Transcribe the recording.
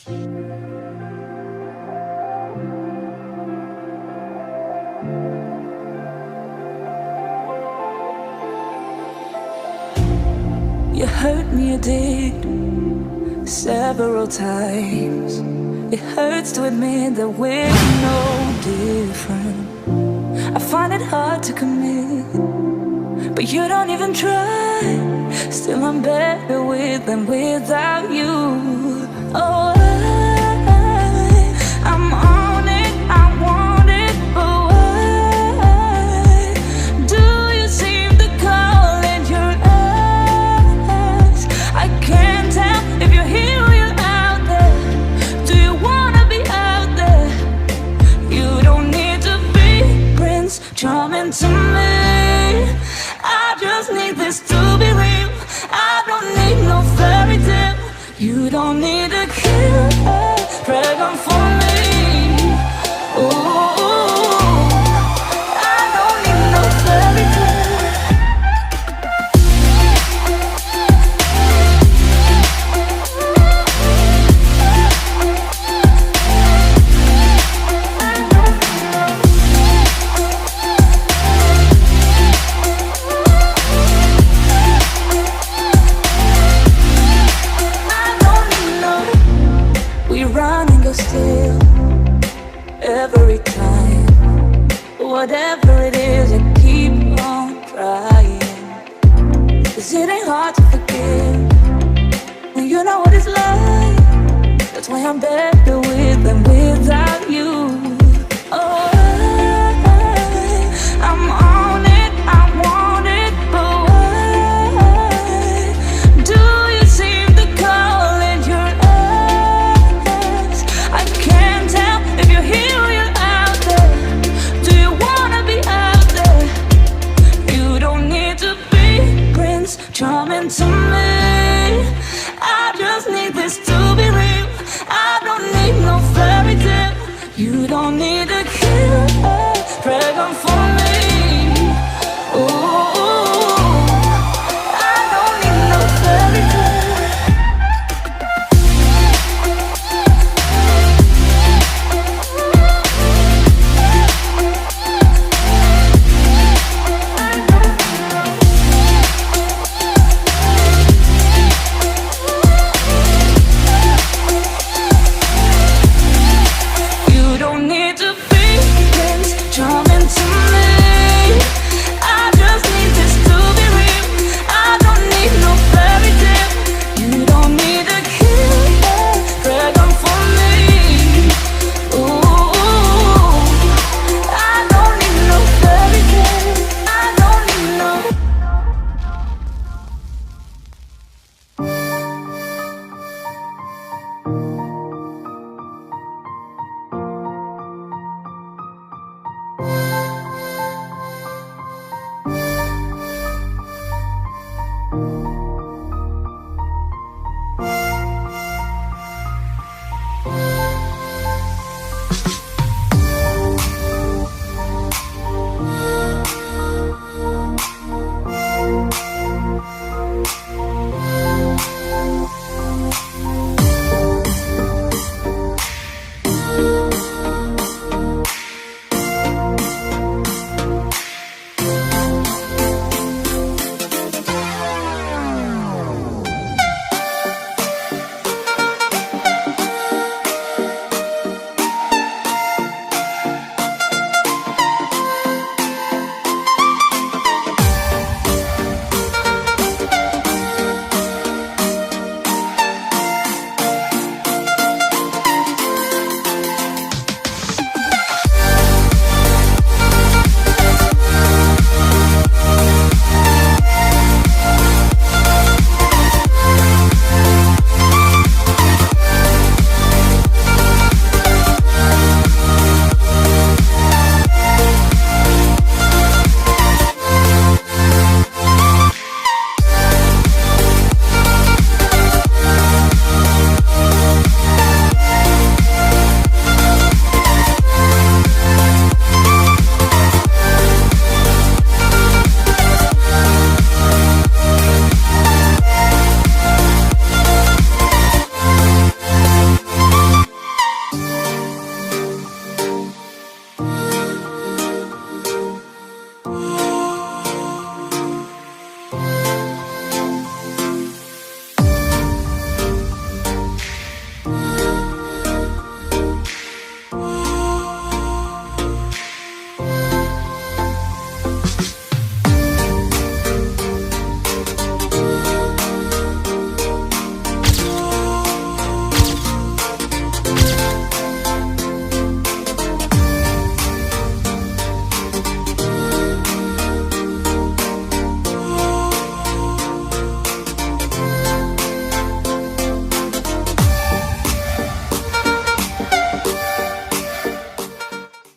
You hurt me, you did, several times. It hurts to admit that we're no different. I find it hard to commit, but you don't even try. Still I'm better with than without you. Oh, I'm on it, I want it, but why do you seem to call it your eyes? I can't tell if you're here or you're out there. Do you wanna be out there? You don't need to be Prince Charming to me. I just need this to be real. I don't need no fairy tale. You don't need to kill a dragon for me. Ooh, I don't need no fairy tale. Still, every time, whatever it is, I keep on trying. 'Cause it ain't hard to forgive when you know what it's like. That's why I'm better with